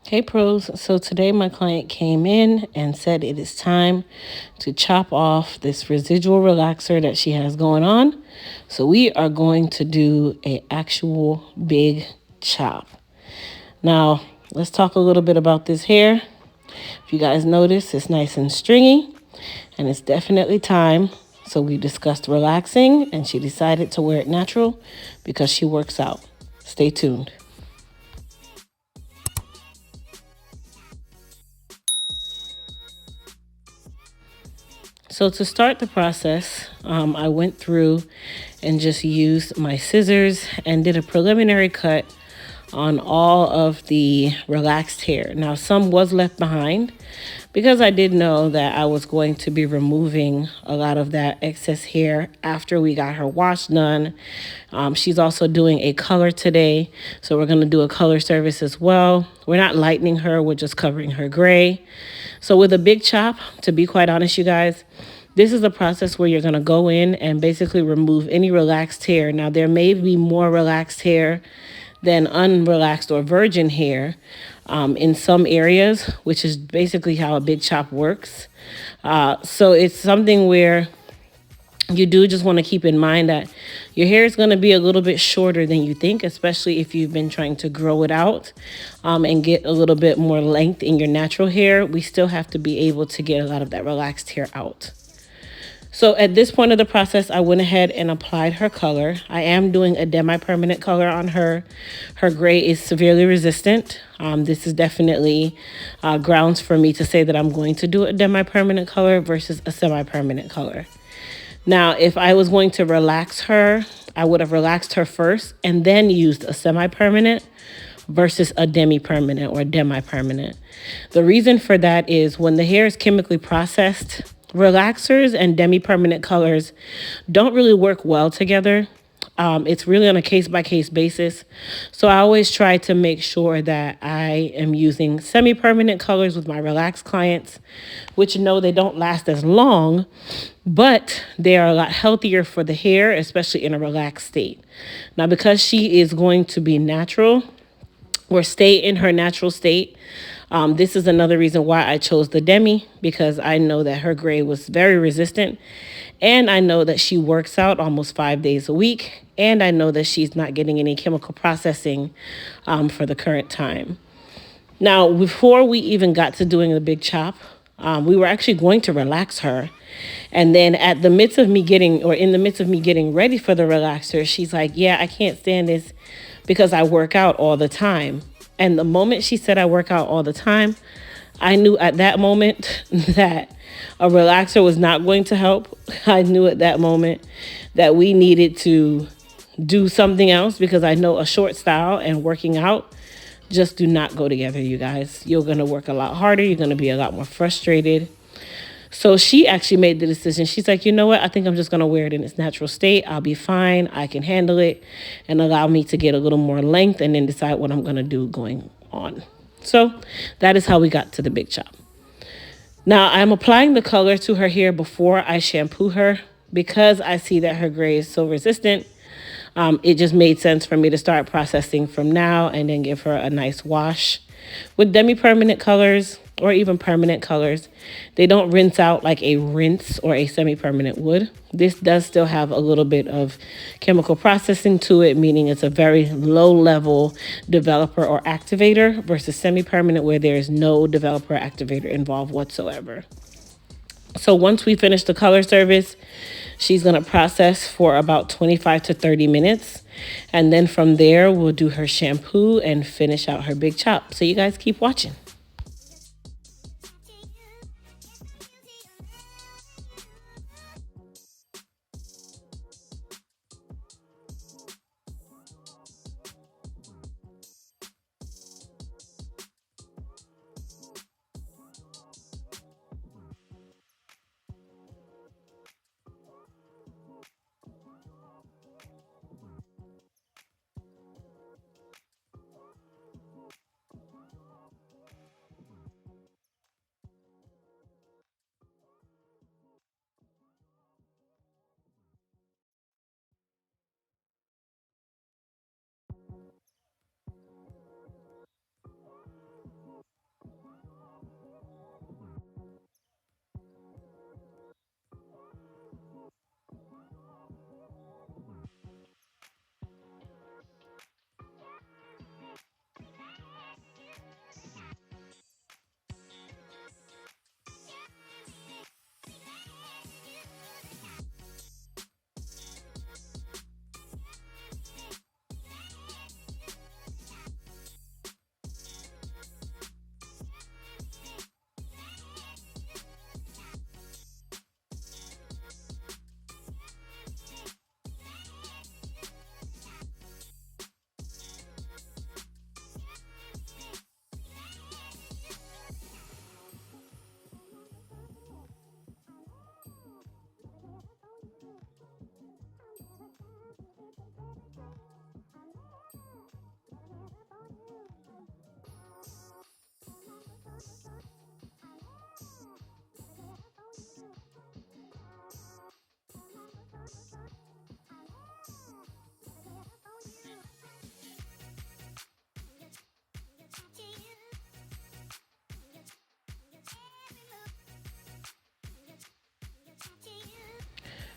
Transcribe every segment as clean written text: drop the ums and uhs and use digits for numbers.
Hey pros, so today my client came in and said it is time to chop off this residual relaxer that she has going on. So we are going to do a actual big chop. Now, let's talk a little bit about this hair. If you guys notice, it's nice and stringy and it's definitely time. So we discussed relaxing and she decided to wear it natural because she works out. Stay tuned. So to start the process, I went through and just used my scissors and did a preliminary cut on all of the relaxed hair. Now, some was left behind because I did know that I was going to be removing a lot of that excess hair after we got her wash done. She's also doing a color today, so we're going to do a color service as well. We're not lightening her, we're just covering her gray. So with a big chop, to be quite honest, you guys, this is a process where you're going to go in and basically remove any relaxed hair. Now, there may be more relaxed hair than unrelaxed or virgin hair in some areas, which is basically how a big chop works. So it's something where you do just want to keep in mind that your hair is going to be a little bit shorter than you think, especially if you've been trying to grow it out and get a little bit more length in your natural hair. We still have to be able to get a lot of that relaxed hair out. So at this point of the process, I went ahead and applied her color. I am doing a demi-permanent color on her. Her gray is severely resistant. This is definitely grounds for me to say that I'm going to do a demi-permanent color versus a semi-permanent color. Now, if I was going to relax her, I would have relaxed her first and then used a semi-permanent versus a demi-permanent or demi-permanent. The reason for that is when the hair is chemically processed, relaxers and demi-permanent colors don't really work well together. It's really on a case-by-case basis. So I always try to make sure that I am using semi-permanent colors with my relaxed clients, which know they don't last as long, but they are a lot healthier for the hair, especially in a relaxed state. Now, because she is going to be natural, or stay in her natural state. This is another reason why I chose the demi, because I know that her gray was very resistant. And I know that she works out almost 5 days a week. And I know that she's not getting any chemical processing for the current time. Now, before we even got to doing the big chop, we were actually going to relax her. And then at the midst of me getting, or in the midst of me getting ready for the relaxer, she's like, yeah, I can't stand this because I work out all the time. And the moment she said I work out all the time, I knew at that moment that a relaxer was not going to help. I knew at that moment that we needed to do something else because I know a short style and working out just do not go together, you guys. You're going to work a lot harder. You're going to be a lot more frustrated. So she actually made the decision. She's like, you know what? I think I'm just going to wear it in its natural state. I'll be fine. I can handle it and allow me to get a little more length and then decide what I'm going to do going on. So that is how we got to the big chop. Now I'm applying the color to her hair before I shampoo her because I see that her gray is so resistant. It just made sense for me to start processing from now and then give her a nice wash. With demi-permanent colors or even permanent colors, they don't rinse out like a rinse or a semi-permanent would. This does still have a little bit of chemical processing to it, meaning it's a very low-level developer or activator versus semi-permanent where there is no developer or activator involved whatsoever. So once we finish the color service, she's going to process for about 25 to 30 minutes. And then from there, we'll do her shampoo and finish out her big chop. So you guys keep watching.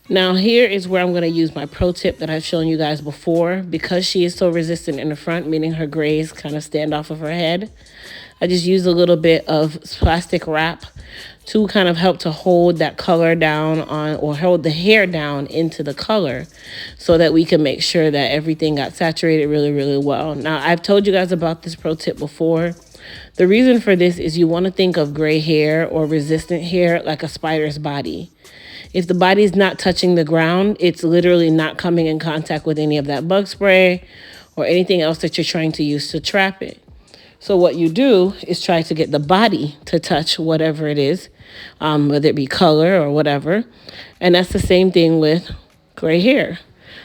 Now here is where I'm going to use my pro tip that I've shown you guys before. Because she is so resistant in the front, meaning her grays kind of stand off of her head, I just use a little bit of plastic wrap to kind of help to hold that color down on, or hold the hair down into the color, so that we can make sure that everything got saturated really, really well. Now, I've told you guys about this pro tip before. The reason for this is you want to think of gray hair or resistant hair like a spider's body. If the body's not touching the ground, it's literally not coming in contact with any of that bug spray or anything else that you're trying to use to trap it. So what you do is try to get the body to touch whatever it is, whether it be color or whatever. And that's the same thing with gray hair.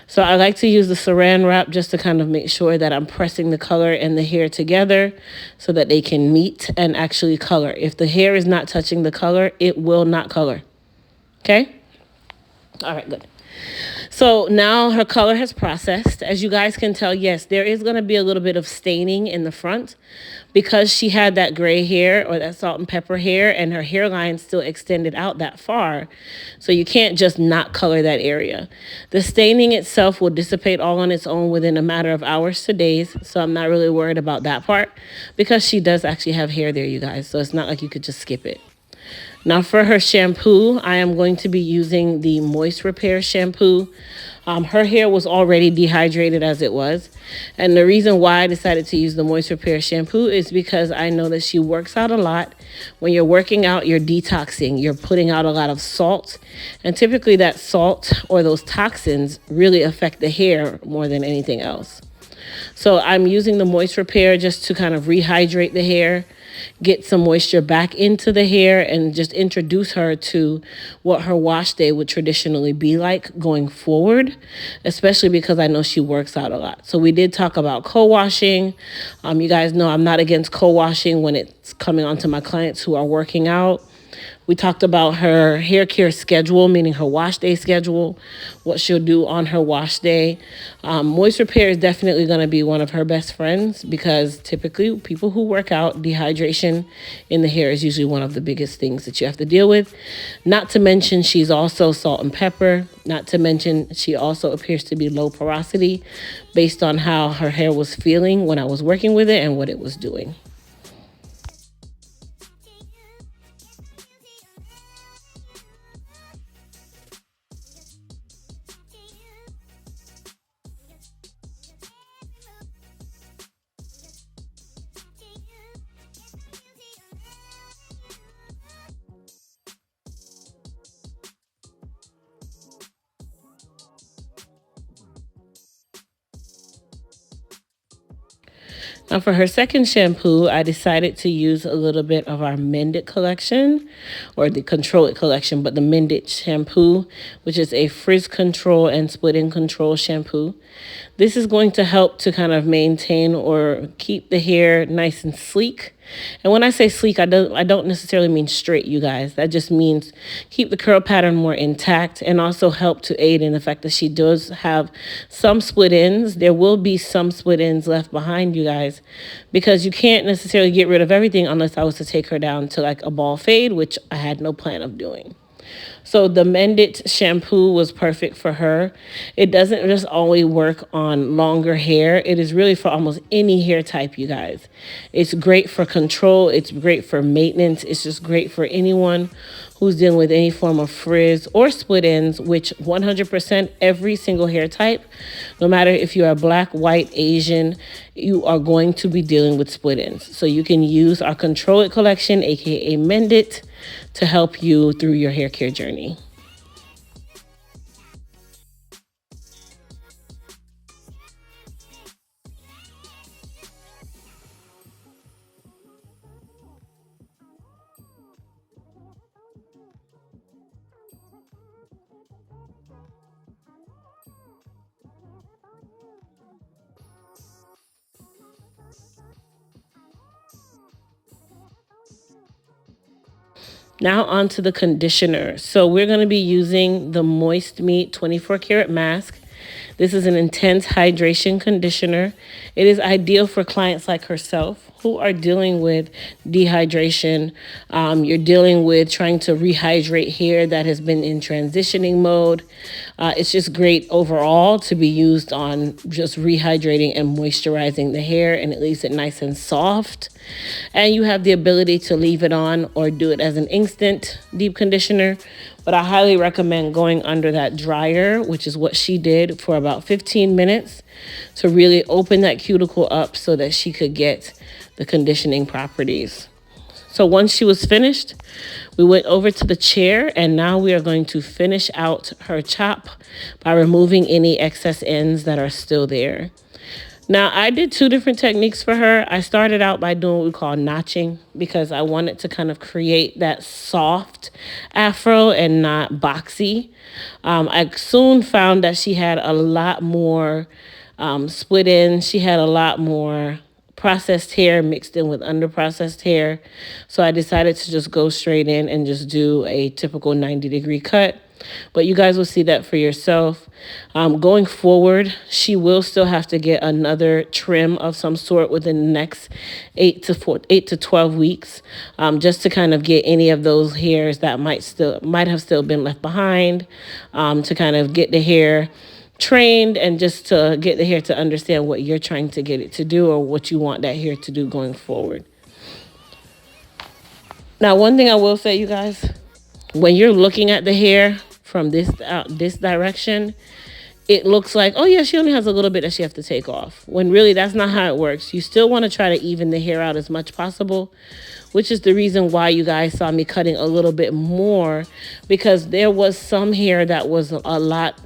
So I like to use the saran wrap just to kind of make sure that I'm pressing the color and the hair together so that they can meet and actually color. If the hair is not touching the color, it will not color. Okay? All right, good. So now her color has processed. As you guys can tell, yes, there is going to be a little bit of staining in the front because she had that gray hair or that salt and pepper hair, and her hairline still extended out that far. So you can't just not color that area. The staining itself will dissipate all on its own within a matter of hours to days. So I'm not really worried about that part because she does actually have hair there, you guys. So it's not like you could just skip it. Now for her shampoo, I am going to be using the Moist Repair shampoo. Her hair was already dehydrated as it was. And the reason why I decided to use the Moist Repair shampoo is because I know that she works out a lot. When you're working out, you're detoxing. You're putting out a lot of salt. And typically that salt or those toxins really affect the hair more than anything else. So I'm using the Moist Repair just to kind of rehydrate the hair, get some moisture back into the hair, and just introduce her to what her wash day would traditionally be like going forward, especially because I know she works out a lot. So we did talk about co-washing. You guys know I'm not against co-washing when it's coming onto my clients who are working out. We talked about her hair care schedule, meaning her wash day schedule, what she'll do on her wash day. Moist Repair is definitely going to be one of her best friends because typically people who work out, dehydration in the hair is usually one of the biggest things that you have to deal with. Not to mention she's also salt and pepper. Not to mention she also appears to be low porosity based on how her hair was feeling when I was working with it and what it was doing. Now for her second shampoo, I decided to use a little bit of our Mended collection, or the Control It collection, but the Mended shampoo, which is a frizz control and split-end control shampoo. This is going to help to kind of maintain or keep the hair nice and sleek. And when I say sleek, I don't necessarily mean straight, you guys. That just means keep the curl pattern more intact and also help to aid in the fact that she does have some split ends. There will be some split ends left behind, you guys, because you can't necessarily get rid of everything unless I was to take her down to like a ball fade, which I had no plan of doing. So the Mended shampoo was perfect for her. It doesn't just only work on longer hair. It is really for almost any hair type, you guys. It's great for control. It's great for maintenance. It's just great for anyone who's dealing with any form of frizz or split ends, which 100% every single hair type, no matter if you are black, white, Asian, you are going to be dealing with split ends. So you can use our Control It collection, aka Mended, to help you through your hair care journey. Now onto the conditioner. So we're going to be using the Moist Meat 24 karat mask. This is an intense hydration conditioner. It is ideal for clients like herself who are dealing with dehydration. You're dealing with trying to rehydrate hair that has been in transitioning mode. It's just great overall to be used on just rehydrating and moisturizing the hair, and it leaves it nice and soft. And you have the ability to leave it on or do it as an instant deep conditioner. But I highly recommend going under that dryer, which is what she did, for about 15 minutes to really open that cuticle up so that she could get the conditioning properties. So once she was finished, we went over to the chair, and now we are going to finish out her chop by removing any excess ends that are still there. Now, I did two different techniques for her. I started out by doing what we call notching because I wanted to kind of create that soft afro and not boxy. I soon found that she had a lot more split ends. She had a lot more processed hair mixed in with underprocessed hair. So I decided to just go straight in and just do a typical 90-degree cut. But you guys will see that for yourself. Going forward, she will still have to get another trim of some sort within the next 8 to 12 weeks, just to kind of get any of those hairs that might have still been left behind, to kind of get the hair trained and just to get the hair to understand what you're trying to get it to do or what you want that hair to do going forward. Now, one thing I will say, you guys, when you're looking at the hair from this direction, it looks like, oh yeah, she only has a little bit that she has to take off. When really that's not how it works. You still want to try to even the hair out as much possible, which is the reason why you guys saw me cutting a little bit more, because there was some hair that was a lot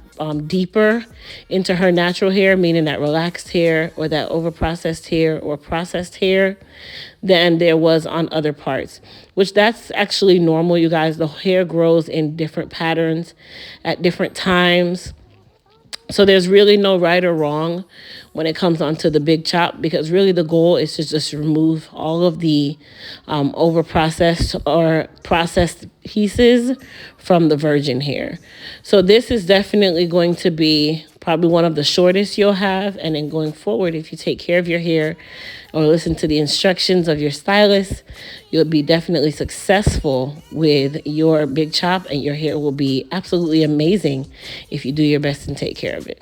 deeper into her natural hair, meaning that relaxed hair or that overprocessed hair or processed hair, than there was on other parts, which that's actually normal, you guys. The hair grows in different patterns at different times. So there's really no right or wrong when it comes onto the big chop, because really the goal is to just remove all of the over processed or processed pieces from the virgin hair. So this is definitely going to be probably one of the shortest you'll have. And then going forward, if you take care of your hair or listen to the instructions of your stylist, you'll be definitely successful with your big chop, and your hair will be absolutely amazing if you do your best and take care of it.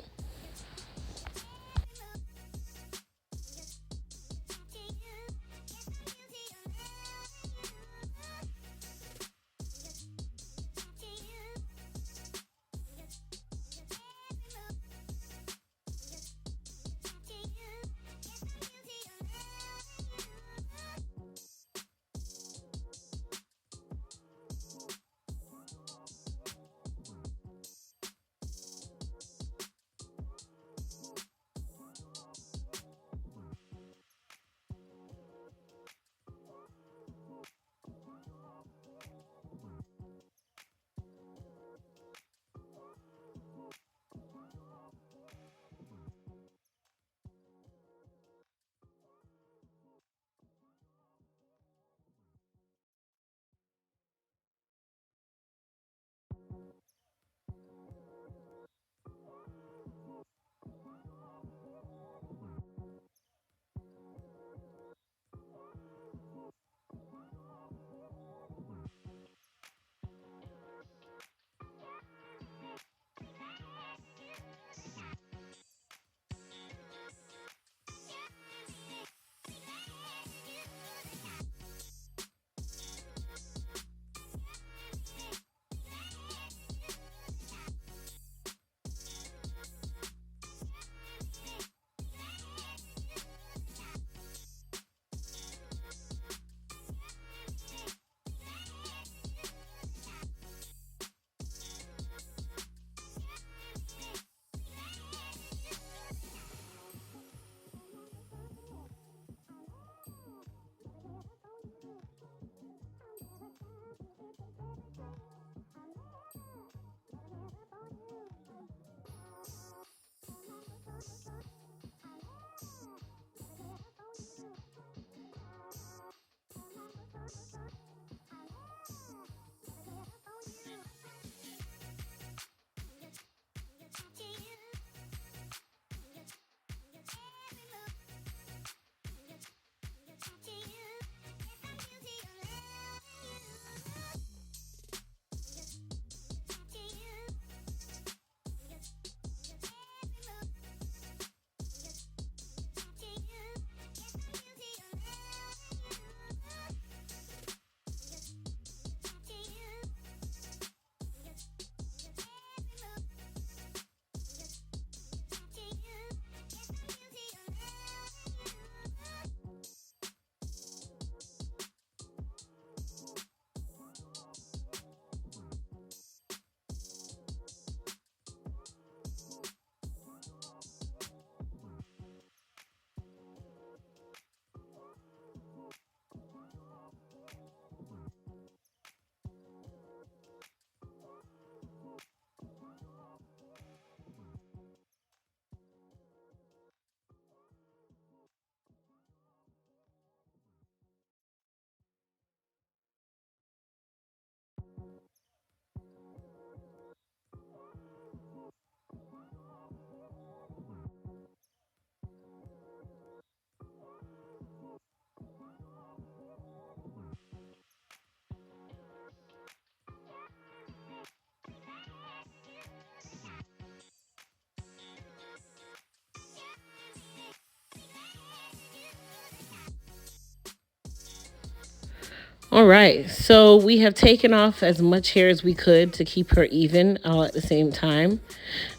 All right, so we have taken off as much hair as we could to keep her even all at the same time.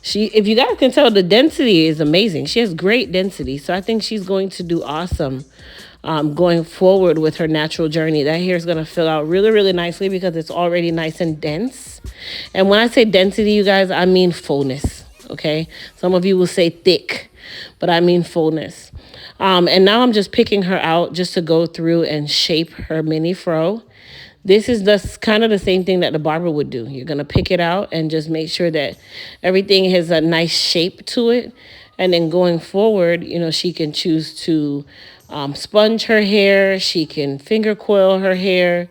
If you guys can tell, the density is amazing. She has great density, so I think she's going to do awesome going forward with her natural journey. That hair is going to fill out really, really nicely because it's already nice and dense. And when I say density, you guys, I mean fullness, okay? Some of you will say thick, but I mean fullness. And now I'm just picking her out just to go through and shape her mini fro. This is the kind of the same thing that the barber would do. You're going to pick it out and just make sure that everything has a nice shape to it. And then going forward, she can choose to sponge her hair. She can finger coil her hair.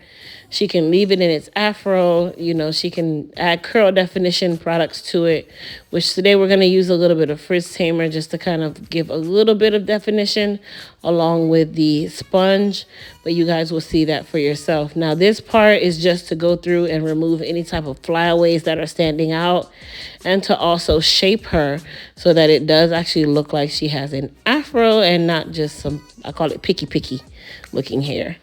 She can leave it in its afro. She can add curl definition products to it, which today we're going to use a little bit of Frizz Tamer just to kind of give a little bit of definition along with the sponge. But you guys will see that for yourself. Now, this part is just to go through and remove any type of flyaways that are standing out and to also shape her so that it does actually look like she has an afro and not just some, I call it picky looking hair.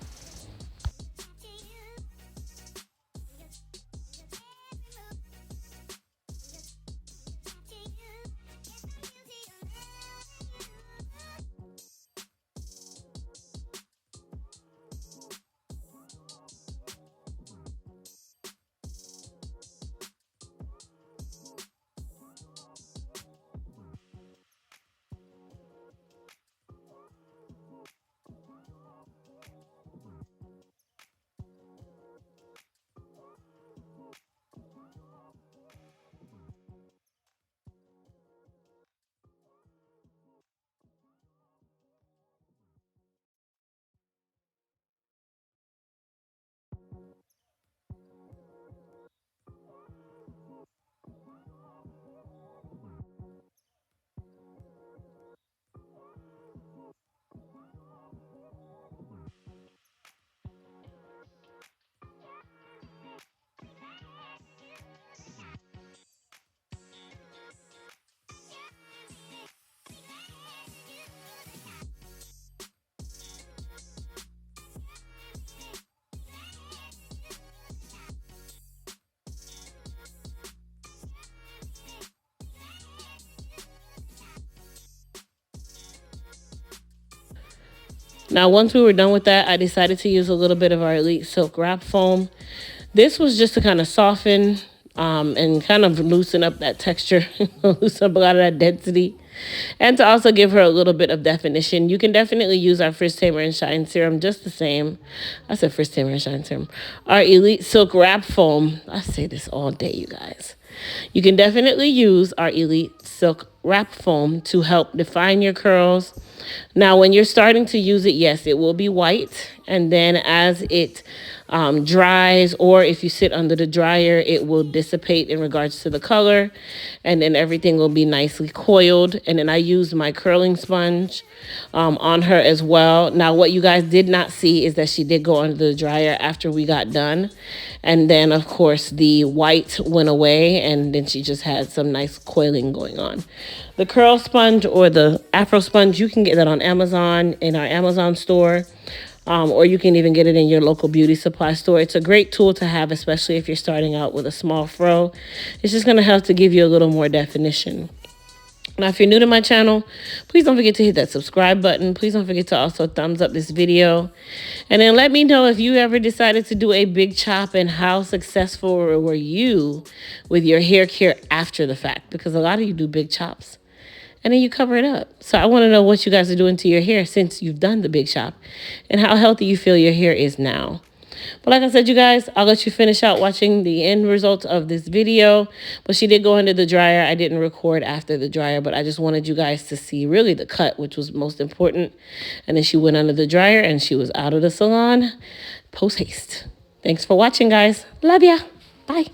Now, once we were done with that, I decided to use a little bit of our Elite Silk Wrap Foam. This was just to kind of soften and kind of loosen up that texture, loosen up a lot of that density, and to also give her a little bit of definition. You can definitely use our Frizz Tamer and Shine Serum just the same. I said Frizz Tamer and Shine Serum. Our Elite Silk Wrap Foam. I say this all day, you guys. You can definitely use our Elite Silk Wrap Foam to help define your curls. Now, when you're starting to use it, yes, it will be white. And then as it dries, or if you sit under the dryer, it will dissipate in regards to the color. And then everything will be nicely coiled. And then I used my curling sponge on her as well. Now, what you guys did not see is that she did go under the dryer after we got done. And then, of course, the white went away. And then she just had some nice coiling going on. The curl sponge or the afro sponge, you can get that on Amazon, in our Amazon store. Or you can even get it in your local beauty supply store. It's a great tool to have, especially if you're starting out with a small fro. It's just going to help to give you a little more definition. Now, if you're new to my channel, please don't forget to hit that subscribe button. Please don't forget to also thumbs up this video. And then let me know if you ever decided to do a big chop and how successful were you with your hair care after the fact. Because a lot of you do big chops and then you cover it up. So I want to know what you guys are doing to your hair since you've done the big chop and how healthy you feel your hair is now. But like I said, you guys, I'll let you finish out watching the end results of this video. But she did go under the dryer. I didn't record after the dryer, but I just wanted you guys to see really the cut, which was most important. And then she went under the dryer and she was out of the salon post haste. Thanks for watching, guys. Love ya. Bye.